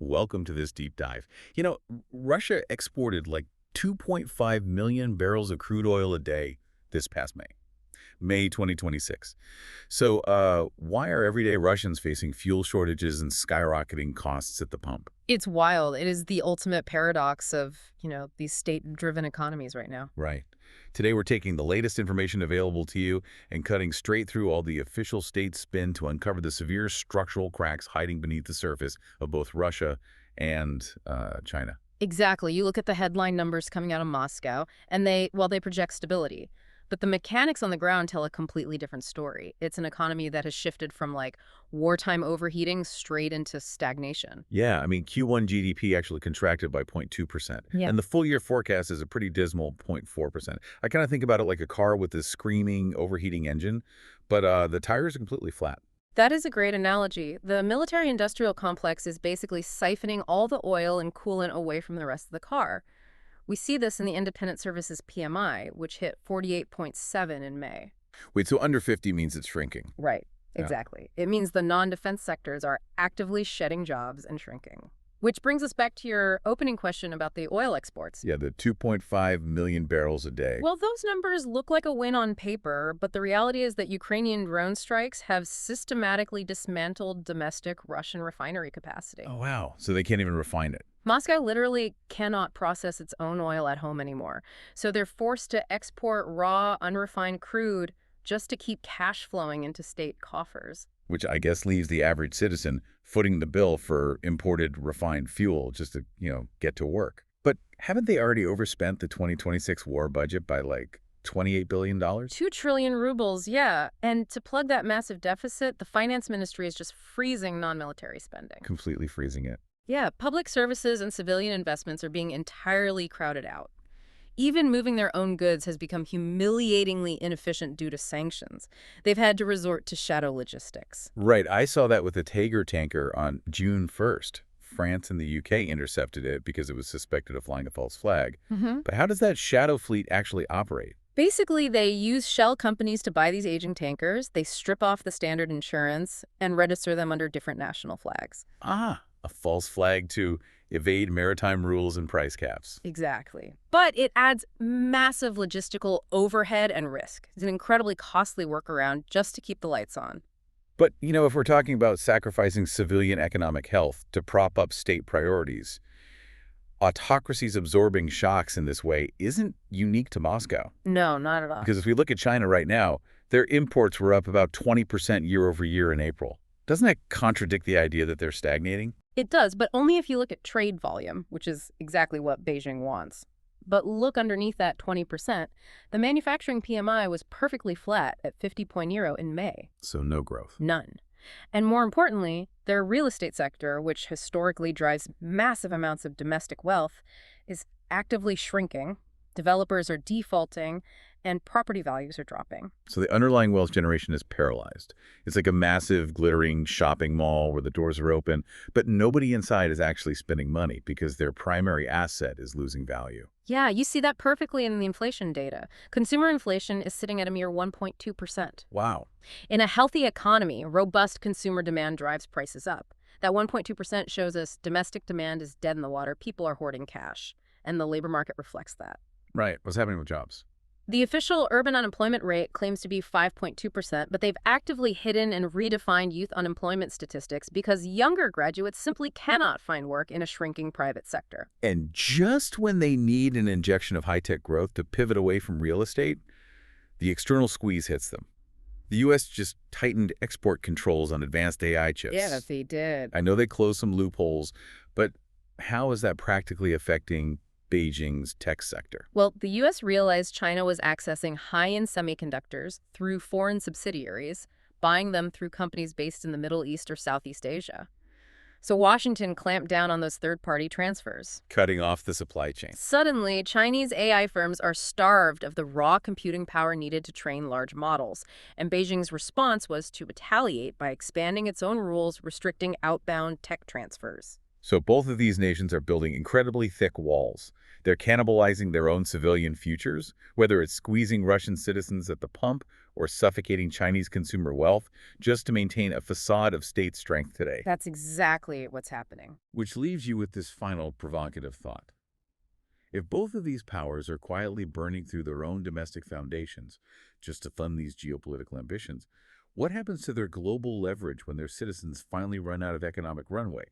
Welcome to this deep dive. Russia exported like 2.5 million barrels of crude oil a day this past May 2026. So why are everyday Russians facing fuel shortages and skyrocketing costs at the pump? It's wild. It is the ultimate paradox of, these state-driven economies right now. Right. Today we're taking the latest information available to you and cutting straight through all the official state spin to uncover the severe structural cracks hiding beneath the surface of both Russia and China. Exactly. You look at the headline numbers coming out of Moscow, and they project stability. But the mechanics on the ground tell a completely different story. It's an economy that has shifted from, wartime overheating straight into stagnation. Yeah, I mean, Q1 GDP actually contracted by 0.2%, Yeah. and the full-year forecast is a pretty dismal 0.4%. I kind of think about it like a car with this screaming, overheating engine, but the tires are completely flat. That is a great analogy. The military-industrial complex is basically siphoning all the oil and coolant away from the rest of the car. We see this in the independent services PMI, which hit 48.7 in May. Wait, so under 50 means it's shrinking? Right, Yeah. exactly. It means the non-defense sectors are actively shedding jobs and shrinking. Which brings us back to your opening question about the oil exports. Yeah, the 2.5 million barrels a day. Well, those numbers look like a win on paper, but the reality is that Ukrainian drone strikes have systematically dismantled domestic Russian refinery capacity. Oh, wow. So they can't even refine it. Moscow literally cannot process its own oil at home anymore, so they're forced to export raw, unrefined crude just to keep cash flowing into state coffers. Which I guess leaves the average citizen footing the bill for imported refined fuel just to, get to work. But haven't they already overspent the 2026 war budget by like $28 billion? 2 trillion rubles, yeah. And to plug that massive deficit, the finance ministry is just freezing non-military spending. Completely freezing it. Yeah, public services and civilian investments are being entirely crowded out. Even moving their own goods has become humiliatingly inefficient due to sanctions. They've had to resort to shadow logistics. Right. I saw that with the Tiger tanker on June 1st. France and the UK intercepted it because it was suspected of flying a false flag. But how does that shadow fleet actually operate? Basically, they use shell companies to buy these aging tankers, they strip off the standard insurance, and register them under different national flags. Ah, a false flag to evade maritime rules and price caps. Exactly. But it adds massive logistical overhead and risk. It's an incredibly costly workaround just to keep the lights on. But, if we're talking about sacrificing civilian economic health to prop up state priorities, autocracies absorbing shocks in this way isn't unique to Moscow. No, not at all. Because if we look at China right now, their imports were up about 20% year over year in April. Doesn't that contradict the idea that they're stagnating? It does, but only if you look at trade volume, which is exactly what Beijing wants. But look underneath that 20%. The manufacturing PMI was perfectly flat at 50.0 in May. So no growth. None. And more importantly, their real estate sector, which historically drives massive amounts of domestic wealth, is actively shrinking. Developers are defaulting, and property values are dropping. So the underlying wealth generation is paralyzed. It's like a massive, glittering shopping mall where the doors are open, but nobody inside is actually spending money because their primary asset is losing value. Yeah, you see that perfectly in the inflation data. Consumer inflation is sitting at a mere 1.2%. Wow. In a healthy economy, robust consumer demand drives prices up. That 1.2% shows us domestic demand is dead in the water. People are hoarding cash, and the labor market reflects that. Right. What's happening with jobs? The official urban unemployment rate claims to be 5.2%, but they've actively hidden and redefined youth unemployment statistics because younger graduates simply cannot find work in a shrinking private sector. And just when they need an injection of high-tech growth to pivot away from real estate, the external squeeze hits them. The U.S. just tightened export controls on advanced AI chips. Yeah, they did. I know they closed some loopholes, but how is that practically affecting Beijing's tech sector? Well, the U.S. realized China was accessing high-end semiconductors through foreign subsidiaries, buying them through companies based in the Middle East or Southeast Asia. So Washington clamped down on those third-party transfers. Cutting off the supply chain. Suddenly, Chinese AI firms are starved of the raw computing power needed to train large models, and Beijing's response was to retaliate by expanding its own rules restricting outbound tech transfers. So both of these nations are building incredibly thick walls. They're cannibalizing their own civilian futures, whether it's squeezing Russian citizens at the pump or suffocating Chinese consumer wealth, just to maintain a facade of state strength today. That's exactly what's happening. Which leaves you with this final provocative thought. If both of these powers are quietly burning through their own domestic foundations just to fund these geopolitical ambitions, what happens to their global leverage when their citizens finally run out of economic runway?